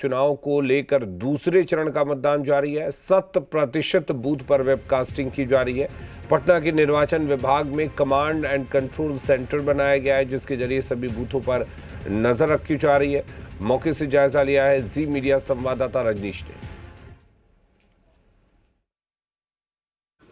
चुनाव को लेकर दूसरे चरण का मतदान जारी है। 100% बूथ पर वेबकास्टिंग की जा रही है। पटना के निर्वाचन विभाग में कमांड एंड कंट्रोल सेंटर बनाया गया है, जिसके जरिए सभी बूथों पर नजर रखी जा रही है। मौके से जायजा लिया है जी मीडिया संवाददाता रजनीश ने।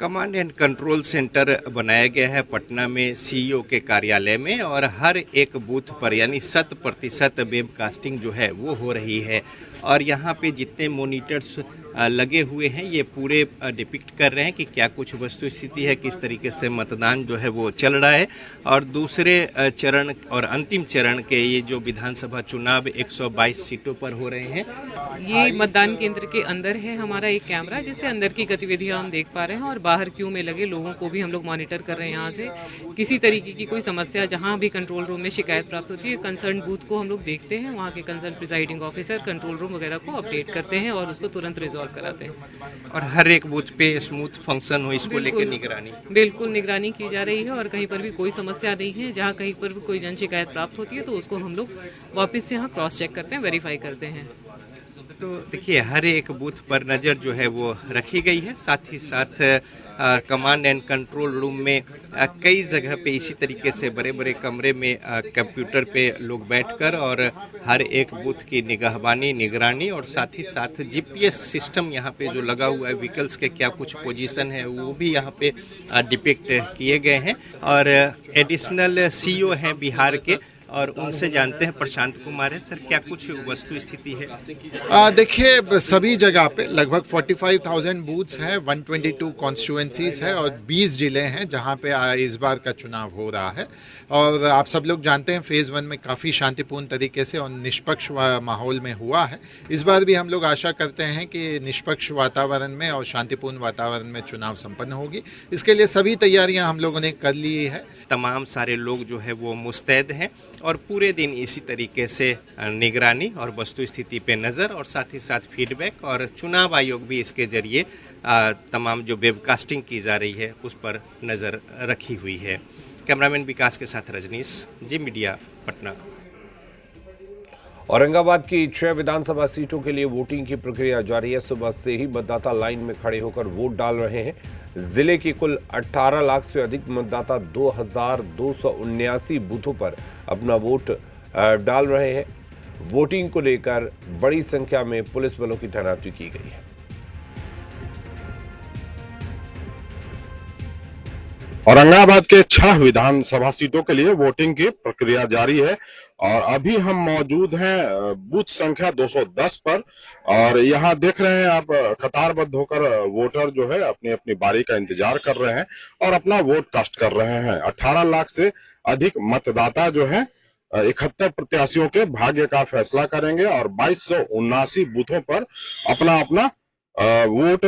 कमांड एंड कंट्रोल सेंटर बनाया गया है पटना में सीईओ के कार्यालय में, और हर एक बूथ पर यानी 100% वेबकास्टिंग जो है वो हो रही है। और यहाँ पे जितने मॉनिटर्स लगे हुए हैं ये पूरे डिपिक्ट कर रहे हैं कि क्या कुछ वस्तु स्थिति है, किस तरीके से मतदान जो है वो चल रहा है। और दूसरे चरण और अंतिम चरण के ये जो विधानसभा चुनाव 122 सीटों पर हो रहे हैं, ये मतदान केंद्र के अंदर है हमारा एक कैमरा, जिससे अंदर की गतिविधियां हम देख पा रहे हैं, और बाहर क्यू में लगे लोगों को भी हम लोग मॉनिटर कर रहे हैं। यहाँ से किसी तरीके की कोई समस्या जहाँ भी कंट्रोल रूम में शिकायत प्राप्त होती है, कंसर्न बूथ को हम लोग देखते हैं, वहाँ के concern presiding officer control room वगैरह को अपडेट करते हैं और उसको तुरंत रिजॉल्व कराते हैं। और हर एक बूथ पे स्मूथ फंक्शन हो, इसको लेकर निगरानी बिल्कुल निगरानी की जा रही है, और कहीं पर भी कोई समस्या नहीं है। जहाँ कहीं पर भी कोई जन शिकायत प्राप्त होती है तो उसको हम लोग वापस से यहाँ क्रॉस चेक करते हैं, वेरीफाई करते हैं। तो देखिए हर एक बूथ पर नज़र जो है वो रखी गई है। साथ ही साथ कमांड एंड कंट्रोल रूम में कई जगह पे इसी तरीके से बड़े बड़े कमरे में कंप्यूटर पे लोग बैठकर और हर एक बूथ की निगहबानी, निगरानी, और साथ ही साथ जीपीएस सिस्टम यहाँ पे जो लगा हुआ है, व्हीकल्स के क्या कुछ पोजीशन है वो भी यहाँ पे डिपिक्ट किए गए हैं। और एडिशनल सीईओ हैं बिहार के, और उनसे जानते हैं। प्रशांत कुमार है सर, क्या कुछ वस्तु स्थिति है? देखिए सभी जगह पे लगभग 45,000 बूथ्स हैं, 122 कॉन्स्टिट्यूएंसीज है और 20 जिले हैं जहां पे इस बार का चुनाव हो रहा है। और आप सब लोग जानते हैं फेज़ 1 में काफ़ी शांतिपूर्ण तरीके से और निष्पक्ष माहौल में हुआ है। इस बार भी हम लोग आशा करते हैं कि निष्पक्ष वातावरण में और शांतिपूर्ण वातावरण में चुनाव संपन्न होगी। इसके लिए सभी तैयारियां हम लोगों ने कर ली है। तमाम सारे लोग जो है वो मुस्तैद हैं और पूरे दिन इसी तरीके से निगरानी और वस्तु स्थिति पे नज़र, और साथ ही साथ फीडबैक, और चुनाव आयोग भी इसके जरिए तमाम जो वेबकास्टिंग की जा रही है उस पर नज़र रखी हुई है। कैमरामैन विकास के साथ रजनीश, जी मीडिया, पटना। औरंगाबाद की 6 विधानसभा सीटों के लिए वोटिंग की प्रक्रिया जारी है। सुबह से ही मतदाता लाइन में खड़े होकर वोट डाल रहे हैं। जिले की कुल 18 लाख से अधिक मतदाता 2,279 बूथों पर अपना वोट डाल रहे हैं। वोटिंग को लेकर बड़ी संख्या में पुलिस बलों की तैनाती की गई है। औरंगाबाद के 6 विधानसभा सीटों के लिए वोटिंग की प्रक्रिया जारी है और अभी हम मौजूद हैं बूथ संख्या 210 पर, और यहाँ देख रहे हैं आप कतारबद्ध होकर वोटर जो है अपनी अपनी बारी का इंतजार कर रहे हैं और अपना वोट कास्ट कर रहे हैं। 18 लाख से अधिक मतदाता जो है 71 प्रत्याशियों के भाग्य का फैसला करेंगे और 2279 बूथों पर अपना अपना वोट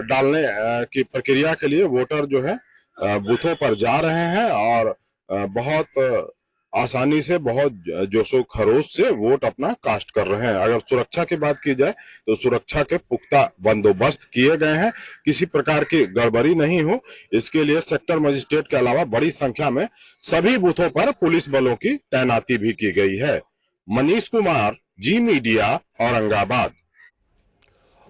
डालने की प्रक्रिया के लिए वोटर जो है बूथों पर जा रहे हैं और बहुत आसानी से, बहुत जोशो खरोश से वोट अपना कास्ट कर रहे हैं। अगर सुरक्षा की बात की जाए तो सुरक्षा के पुख्ता बंदोबस्त किए गए हैं, किसी प्रकार की गड़बड़ी नहीं हो, इसके लिए सेक्टर मजिस्ट्रेट के अलावा बड़ी संख्या में सभी बूथों पर पुलिस बलों की तैनाती भी की गई है। मनीष कुमार, जी मीडिया, औरंगाबाद।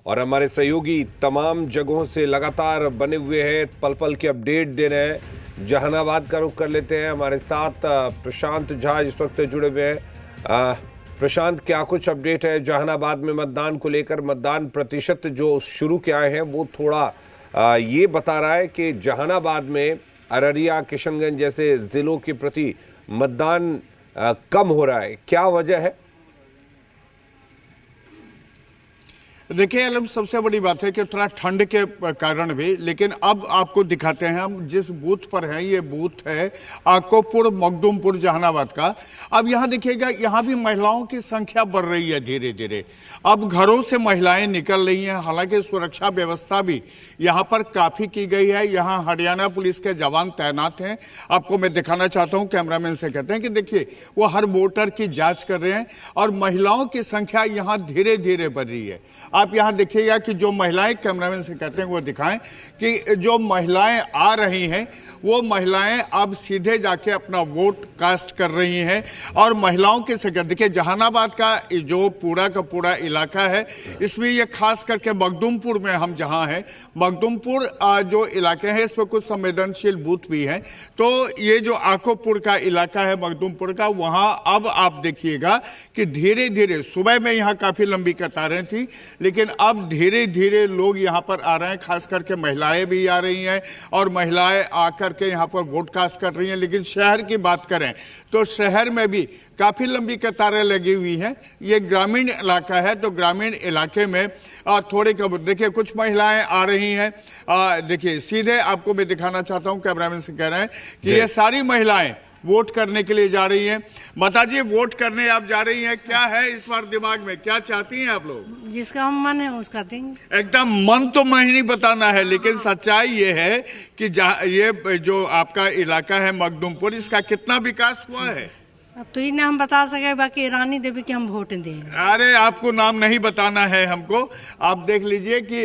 और हमारे सहयोगी तमाम जगहों से लगातार बने हुए हैं, पल पल की अपडेट दे रहे हैं। जहानाबाद का रुख कर लेते हैं, हमारे साथ प्रशांत झा इस वक्त जुड़े हुए हैं। प्रशांत, क्या कुछ अपडेट है जहानाबाद में मतदान को लेकर? मतदान प्रतिशत जो शुरू किए हैं वो थोड़ा ये बता रहा है कि जहानाबाद में अररिया, किशनगंज जैसे जिलों के प्रति मतदान कम हो रहा है, क्या वजह है? देखिए अलम, सबसे बड़ी बात है कि थोड़ा ठंड के कारण भी, लेकिन अब आपको दिखाते हैं हम जिस बूथ पर हैं। ये बूथ है आकोपुर मखदूमपुर जहानाबाद का। अब यहाँ देखिएगा, यहाँ भी महिलाओं की संख्या बढ़ रही है धीरे धीरे। अब घरों से महिलाएं निकल रही हैं, हालांकि सुरक्षा व्यवस्था भी यहाँ पर काफी की गई है। यहाँ हरियाणा पुलिस के जवान तैनात हैं। आपको मैं दिखाना चाहता हूँ, कैमरामैन से कहते हैं कि देखिए वो हर वोटर की जाँच कर रहे हैं और महिलाओं की संख्या यहाँ धीरे धीरे बढ़ रही है। आप यहाँ देखिएगा कि जो महिलाएं, कैमरामैन से कहते हैं वो दिखाएं कि जो महिलाएं आ रही हैं वो महिलाएं अब सीधे जाके अपना वोट कास्ट कर रही हैं। और महिलाओं के संख्या देखिए, जहानाबाद का जो पूरा का पूरा इलाका है, इसमें ये खास करके मखदूमपुर में हम जहां हैं, मखदूमपुर जो इलाके हैं इसमें कुछ संवेदनशील बूथ भी हैं। तो ये जो आकोपुर का इलाका है मखदूमपुर का, वहां अब आप देखिएगा कि धीरे धीरे, सुबह में यहाँ काफी लंबी कतारें थी, लेकिन अब धीरे धीरे लोग यहाँ पर आ रहे हैं, खास करके महिलाएं भी आ रही हैं और महिलाएं आकर के यहाँ पर वोट कास्ट कर रही हैं। लेकिन शहर की बात करें तो शहर में भी काफी लंबी कतारें लगी हुई हैं। ये ग्रामीण इलाका है, तो ग्रामीण इलाके में थोड़े देखिए कुछ महिलाएं आ रही हैं। देखिए सीधे आपको मैं दिखाना चाहता हूं, कैमरामैन से कह रहे हैं कि ये सारी महिलाएं वोट करने के लिए जा रही हैं। माता जी, वोट करने आप जा रही हैं, क्या है इस बार दिमाग में, क्या चाहती हैं आप लोग? जिसका हम मन है उसका देंगे। एकदम मन तो मैं नहीं बताना है, लेकिन सच्चाई ये है कि ये जो आपका इलाका है मखदूमपुर, इसका कितना विकास हुआ है? अब तो इन्हें हम बता सके, बाकी रानी देवी के हम वोट दें। अरे आपको नाम नहीं बताना है हमको। आप देख लीजिए कि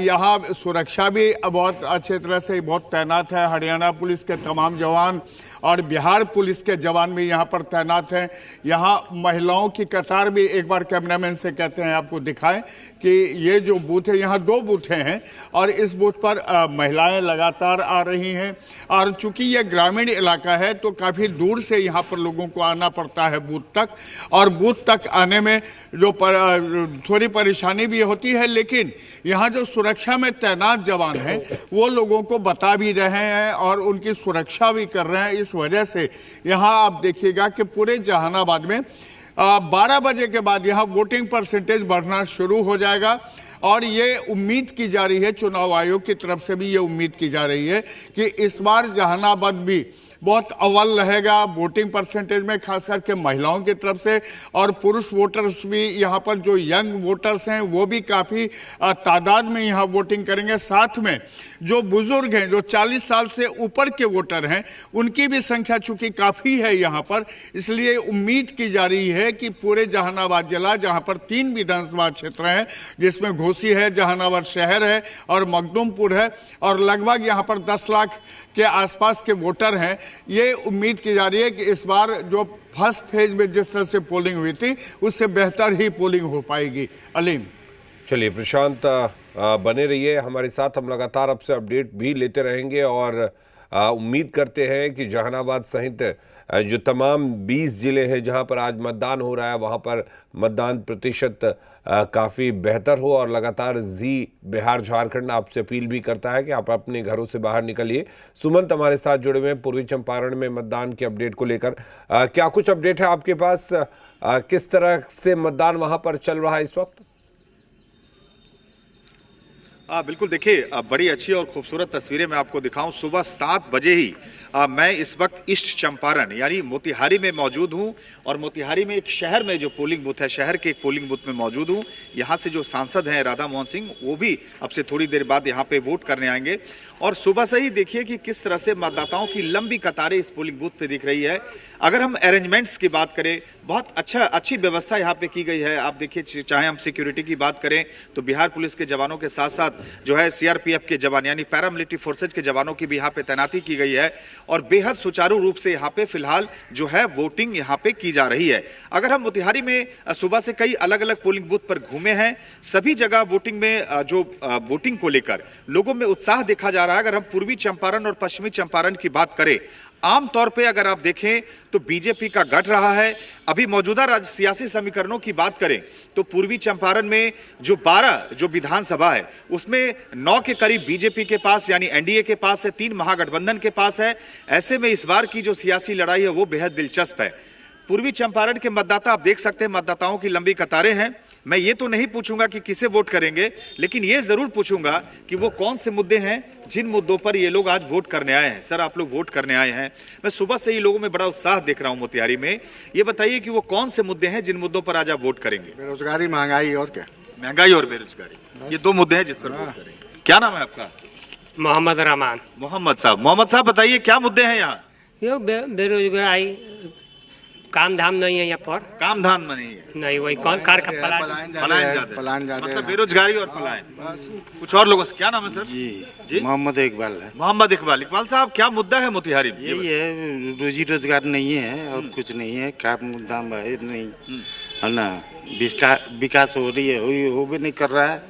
यहाँ सुरक्षा भी बहुत अच्छे तरह से बहुत तैनात है। हरियाणा पुलिस के तमाम जवान और बिहार पुलिस के जवान भी यहाँ पर तैनात हैं। यहाँ महिलाओं की कतार भी, एक बार कैमरामैन से कहते हैं आपको दिखाएं कि ये जो बूथ है, यहाँ 2 बूथें हैं और इस बूथ पर महिलाएं लगातार आ रही हैं। और चूंकि ये ग्रामीण इलाका है तो काफ़ी दूर से यहाँ पर लोगों को आना पड़ता है बूथ तक, और बूथ तक आने में जो थोड़ी परेशानी भी होती है, लेकिन यहाँ जो सुरक्षा में तैनात जवान हैं वो लोगों को बता भी रहे हैं और उनकी सुरक्षा भी कर रहे हैं। इस वजह से यहाँ आप देखिएगा कि पूरे जहानाबाद में 12 बजे के बाद यहाँ वोटिंग परसेंटेज बढ़ना शुरू हो जाएगा। और ये उम्मीद की जा रही है, चुनाव आयोग की तरफ से भी ये उम्मीद की जा रही है कि इस बार जहानाबाद भी बहुत अव्वल रहेगा वोटिंग परसेंटेज में, खास करके महिलाओं की तरफ से। और पुरुष वोटर्स भी यहाँ पर, जो यंग वोटर्स हैं वो भी काफ़ी तादाद में यहाँ वोटिंग करेंगे। साथ में जो बुजुर्ग हैं, जो 40 साल से ऊपर के वोटर हैं, उनकी भी संख्या चूंकि काफ़ी है यहाँ पर, इसलिए उम्मीद की जा रही है कि पूरे जहानाबाद जिला, जहाँ पर 3 विधानसभा क्षेत्र हैं, जिसमें घोसी है, जहानाबाद शहर है और मखदूमपुर है, और लगभग यहाँ पर 10 लाख के आसपास के वोटर हैं, ये उम्मीद की जा रही है कि इस बार जो फर्स्ट फेज में जिस तरह से पोलिंग हुई थी उससे बेहतर ही पोलिंग हो पाएगी। अलीम, चलिए प्रशांत, बने रहिए हमारे साथ, हम लगातार आपसे अपडेट भी लेते रहेंगे और उम्मीद करते हैं कि जहानाबाद सहित जो तमाम 20 जिले हैं जहां पर आज मतदान हो रहा है, वहां पर मतदान प्रतिशत काफ़ी बेहतर हो। और लगातार जी बिहार झारखंड आपसे अपील भी करता है कि आप अपने घरों से बाहर निकलिए। सुमंत हमारे साथ जुड़े हुए हैं पूर्वी चंपारण में मतदान के अपडेट को लेकर। क्या कुछ अपडेट है आपके पास? किस तरह से मतदान वहां पर चल रहा है इस वक्त? बिल्कुल, देखिए बड़ी अच्छी और खूबसूरत तस्वीरें मैं आपको दिखाऊं। सुबह 7 बजे ही मैं इस वक्त ईस्ट चंपारण यानी मोतिहारी में मौजूद हूं, और मोतिहारी में एक शहर में जो पोलिंग बूथ है, शहर के एक पोलिंग बूथ में मौजूद हूं। यहां से जो सांसद हैं राधा मोहन सिंह, वो भी अब से थोड़ी देर बाद यहां पे वोट करने आएंगे। और सुबह से ही देखिए कि किस तरह से मतदाताओं की लंबी कतारें इस पोलिंग बूथ पे दिख रही है। अगर हम अरेंजमेंट्स की बात करें, बहुत अच्छी व्यवस्था यहाँ पे की गई है। आप देखिए, चाहे हम सिक्योरिटी की बात करें तो बिहार पुलिस के जवानों के साथ साथ जो है सीआरपीएफ के जवान यानी पैरामिलिट्री फोर्सेज के जवानों की भी यहाँ पे तैनाती की गई है, और बेहद सुचारू रूप से यहाँ पे फिलहाल जो है वोटिंग यहाँ पे की जा रही है। अगर हम मोतिहारी में सुबह से कई अलग अलग पोलिंग बूथ पर घूमे हैं, सभी जगह वोटिंग में जो वोटिंग को लेकर लोगों में उत्साह देखा जा रहा है। अगर हम पूर्वी चंपारण और पश्चिमी चंपारण की बात करें, आमतौर पे अगर आप देखें तो बीजेपी का गढ़ रहा है। अभी मौजूदा सियासी समीकरणों की बात करें तो पूर्वी चंपारण में जो 12 जो विधानसभा है उसमें 9 के करीब बीजेपी के पास यानी एनडीए के पास है, 3 महागठबंधन के पास है। ऐसे में इस बार की जो सियासी लड़ाई है वो बेहद दिलचस्प है। पूर्वी चंपारण के मतदाता आप देख सकते हैं, मतदाताओं की लंबी कतारें हैं। मैं ये तो नहीं पूछूंगा कि किसे वोट करेंगे, लेकिन ये जरूर पूछूंगा कि वो कौन से मुद्दे हैं जिन मुद्दों पर ये लोग आज वोट करने आए हैं। सर, आप लोग वोट करने आए हैं, मैं सुबह से ही लोगों में बड़ा उत्साह देख रहा हूं मोतिहारी में। ये बताइए कि वो कौन से मुद्दे हैं जिन मुद्दों पर आज आप वोट करेंगे? बेरोजगारी, महंगाई और क्या? महंगाई और बेरोजगारी, ये 2 मुद्दे हैं जिस पर वोट करेंगे। क्या नाम है आपका? मोहम्मद रहमान। मोहम्मद साहब बताइए क्या मुद्दे हैं यहाँ? बेरोजगारी, काम धाम नहीं है यहाँ पर। काम धाम में नहीं है, नहीं, वही कौन कार का पलायन। पलायन ज्यादा मतलब बेरोजगारी और पलायन। कुछ और लोगों से क्या नाम है सर? जी मोहम्मद इकबाल है। मोहम्मद इकबाल। इकबाल साहब, क्या मुद्दा है मोतिहारी में? यही है, रोजी रोजगार नहीं है और कुछ नहीं है, काम धाम है नहीं, है ना, विकास हो रही है, हो भी नहीं कर रहा है,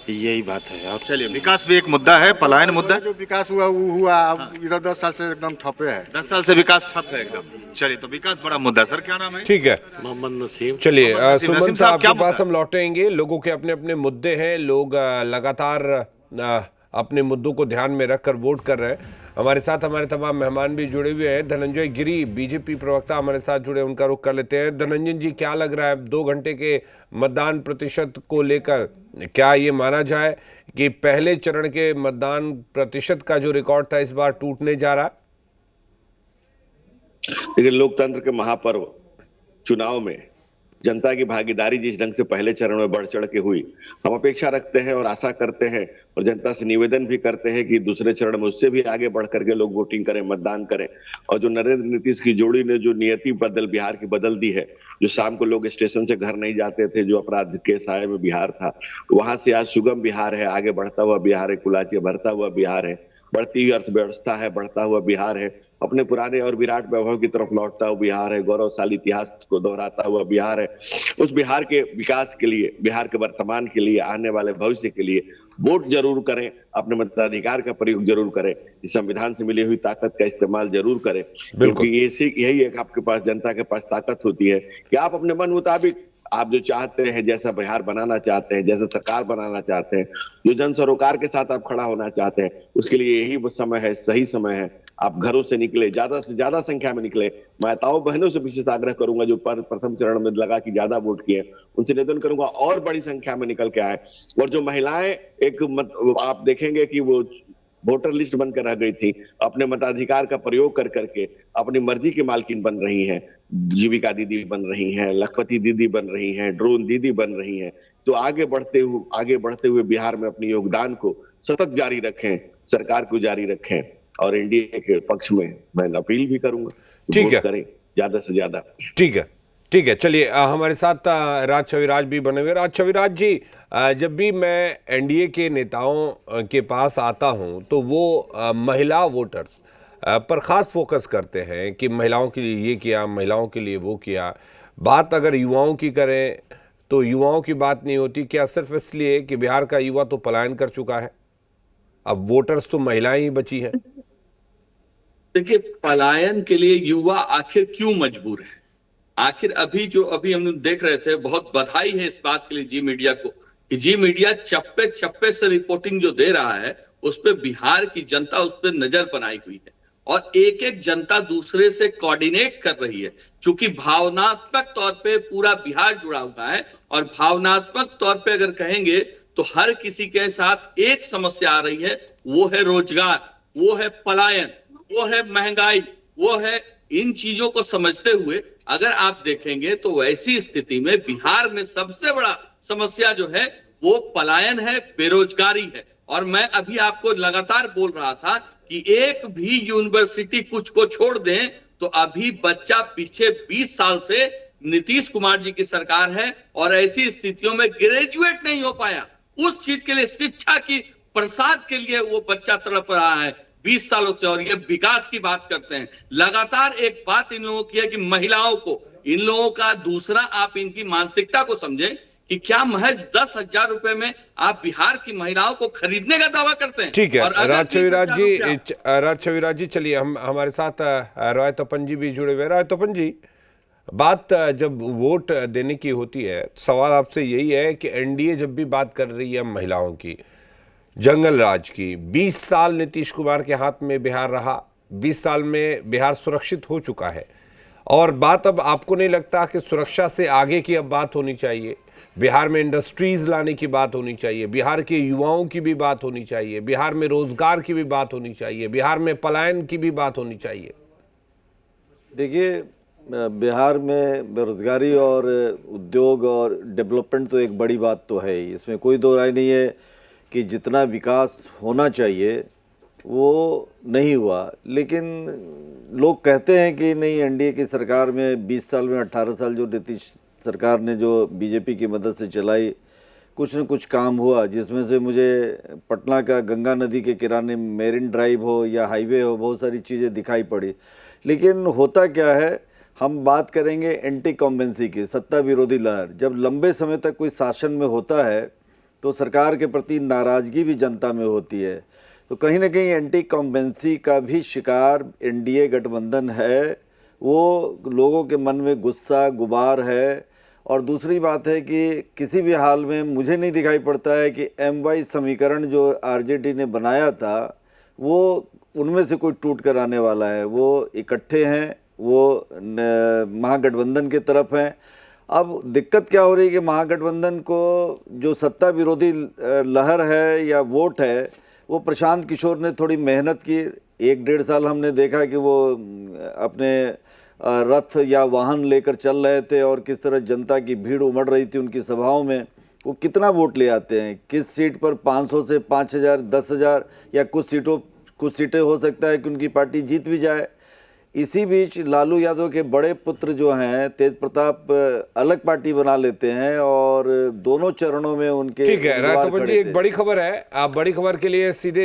यही बात है। और चलिए, विकास भी एक मुद्दा है, पलायन मुद्दा है। जो विकास हुआ वो हुआ, अब इधर 10 साल से एकदम ठप्पे है। 10 साल से विकास ठप है एकदम। चलिए, तो विकास बड़ा मुद्दा। सर क्या नाम है? ठीक है, मोहम्मद नसीम। चलिए नसीम सुमन साहब, साहब क्या के पास मुद्दा? हम लौटेंगे। लोगों के अपने अपने मुद्दे हैं, लोग लगातार अपने मुद्दों को ध्यान में रखकर वोट कर रहे हैं। हमारे साथ हमारे तमाम मेहमान भी जुड़े हुए हैं। धनंजय गिरी, बीजेपी प्रवक्ता, हमारे साथ जुड़े, उनका रुख कर लेते हैं। धनंजय जी, क्या लग रहा है 2 घंटे के मतदान प्रतिशत को लेकर? क्या ये माना जाए कि पहले चरण के मतदान प्रतिशत का जो रिकॉर्ड था इस बार टूटने जा रहा है? लेकिन लोकतंत्र के महापर्व चुनाव में जनता की भागीदारी जिस ढंग से पहले चरण में बढ़ चढ़ के हुई, हम अपेक्षा रखते हैं और आशा करते हैं और जनता से निवेदन भी करते हैं कि दूसरे चरण में उससे भी आगे बढ़ करके लोग वोटिंग करें, मतदान करें। और जो नरेंद्र नीतीश की जोड़ी ने जो नियति बिहार की बदल दी है, जो शाम को लोग स्टेशन से घर नहीं जाते थे, जो अपराध के साए में बिहार था, वहां से आज सुगम बिहार है, आगे बढ़ता हुआ बिहार है, कुलाची भरता हुआ बिहार है, बढ़ती हुई अर्थव्यवस्था है, बढ़ता हुआ बिहार है, अपने पुराने और विराट वैभव की तरफ लौटता हुआ बिहार है, गौरवशाली इतिहास को दोहराता हुआ बिहार है। उस बिहार के विकास के लिए, बिहार के वर्तमान के लिए, आने वाले भविष्य के लिए वोट जरूर करें, अपने मताधिकार का प्रयोग जरूर करें, इस संविधान से मिली हुई ताकत का इस्तेमाल जरूर करें, क्योंकि यही एक आपके पास, जनता के पास ताकत होती है कि आप अपने मन मुताबिक आप जो चाहते हैं, जैसा बिहार बनाना चाहते हैं, जैसा सरकार बनाना चाहते हैं, जो जन सरोकार के साथ आप खड़ा होना चाहते हैं, उसके लिए यही वो समय है, सही समय है। आप घरों से निकले, ज्यादा से ज्यादा संख्या में निकले। माताओं बहनों से विशेष आग्रह करूंगा जो प्रथम चरण में लगा कि ज्यादा वोट किए, उनसे निवेदन करूंगा और बड़ी संख्या में निकल के आए। और जो महिलाएं आप देखेंगे कि वो वोटर लिस्ट बनकर रह गई थी, अपने मताधिकार का प्रयोग कर करके अपनी मर्जी की मालकिन बन रही हैं, जीविका दीदी बन रही हैं, लखपति दीदी बन रही हैं, ड्रोन दीदी बन रही हैं। तो आगे बढ़ते हुए बिहार में अपने योगदान को सतत जारी रखें, सरकार को जारी रखें। और एनडीए के पक्ष में मैं अपील भी करूंगा, ठीक है, करें ज्यादा से ज्यादा। ठीक है। चलिए, हमारे साथ राज छविराज भी बने हुए। राज छविराज जी, जब भी मैं एनडीए के नेताओं के पास आता हूं तो वो महिला वोटर्स पर खास फोकस करते हैं कि महिलाओं के लिए ये किया, महिलाओं के लिए वो किया। बात अगर युवाओं की करें तो युवाओं की बात नहीं होती। क्या सिर्फ इसलिए कि बिहार का युवा तो पलायन कर चुका है, अब वोटर्स तो महिलाएं ही बची हैं? देखिए, पलायन के लिए युवा आखिर क्यों मजबूर है? आखिर अभी हम देख रहे थे, बहुत बधाई है इस बात के लिए जी मीडिया को कि जी मीडिया चप्पे चप्पे से रिपोर्टिंग जो दे रहा है उस पर बिहार की जनता उस पर नजर बनाई हुई है और एक एक जनता दूसरे से कोऑर्डिनेट कर रही है। क्योंकि भावनात्मक तौर पे पूरा बिहार जुड़ा हुआ है और भावनात्मक तौर पे अगर कहेंगे तो हर किसी के साथ एक समस्या आ रही है, वो है रोजगार, वो है पलायन, वो है महंगाई, वो है इन चीजों को समझते हुए अगर आप देखेंगे तो वैसी स्थिति में बिहार में सबसे बड़ा समस्या जो है वो पलायन है, बेरोजगारी है। और मैं अभी आपको लगातार बोल रहा था कि एक भी यूनिवर्सिटी कुछ को छोड़ दें तो अभी बच्चा पीछे 20 साल से नीतीश कुमार जी की सरकार है और ऐसी स्थितियों में ग्रेजुएट नहीं हो पाया। उस चीज के लिए, शिक्षा की प्रसाद के लिए वो बच्चा तड़प रहा है 20 सालों से। और ये विकास की बात करते हैं। लगातार एक बात इन लोगों की है कि महिलाओं को, इन लोगों का दूसरा, आप इनकी मानसिकता को समझें कि क्या महज 10,000 रुपए में आप बिहार की महिलाओं को खरीदने का दावा करते हैं? ठीक है राज छविराज जी, चलिए हमारे साथ राय तपन जी भी जुड़े हुए। राय तपन जी, बात जब वोट देने की होती है, सवाल आपसे यही है कि एनडीए जब भी बात कर रही है महिलाओं की, जंगल राज की, 20 साल नीतीश कुमार के हाथ में बिहार रहा, 20 साल में बिहार सुरक्षित हो चुका है और बात अब आपको नहीं लगता कि सुरक्षा से आगे की अब बात होनी चाहिए? बिहार में इंडस्ट्रीज लाने की बात होनी चाहिए, बिहार के युवाओं की भी बात होनी चाहिए, बिहार में रोजगार की भी बात होनी चाहिए, बिहार में पलायन की भी बात होनी चाहिए। देखिए, बिहार में बेरोजगारी और उद्योग और डेवलपमेंट तो एक बड़ी बात तो है ही, इसमें कोई दो राय नहीं है कि जितना विकास होना चाहिए वो नहीं हुआ। लेकिन लोग कहते हैं कि नहीं, एनडीए की सरकार में 20 साल में 18 साल जो नीतीश सरकार ने जो बीजेपी की मदद से चलाई, कुछ न कुछ काम हुआ, जिसमें से मुझे पटना का गंगा नदी के किनारे मेरिन ड्राइव हो या हाईवे हो, बहुत सारी चीज़ें दिखाई पड़ी। लेकिन होता क्या है, हम बात करेंगे एंटी कॉम्बेंसी की, सत्ता विरोधी लहर। जब लंबे समय तक कोई शासन में होता है तो सरकार के प्रति नाराज़गी भी जनता में होती है। तो कहीं ना कहीं एंटी कॉम्बेंसी का भी शिकार एनडीए गठबंधन है। वो लोगों के मन में गुस्सा गुबार है। और दूसरी बात है कि किसी भी हाल में मुझे नहीं दिखाई पड़ता है कि MY समीकरण जो आरजेडी ने बनाया था वो उनमें से कोई टूट कर आने वाला है। वो इकट्ठे हैं, वो महागठबंधन की तरफ हैं। अब दिक्कत क्या हो रही है कि महागठबंधन को जो सत्ता विरोधी लहर है या वोट है, वो प्रशांत किशोर ने थोड़ी मेहनत की। 1-1.5 साल हमने देखा कि वो अपने रथ या वाहन लेकर चल रहे थे और किस तरह जनता की भीड़ उमड़ रही थी उनकी सभाओं में। वो कितना वोट ले आते हैं, किस सीट पर 500 से 5000, 10,000 या कुछ सीटें हो सकता है कि उनकी पार्टी जीत भी जाए। इसी बीच लालू यादव के बड़े पुत्र जो हैं तेज प्रताप अलग पार्टी बना लेते हैं और दोनों चरणों में उनके ठीक है राय कपूर जी, एक बड़ी खबर है। आप बड़ी खबर के लिए सीधे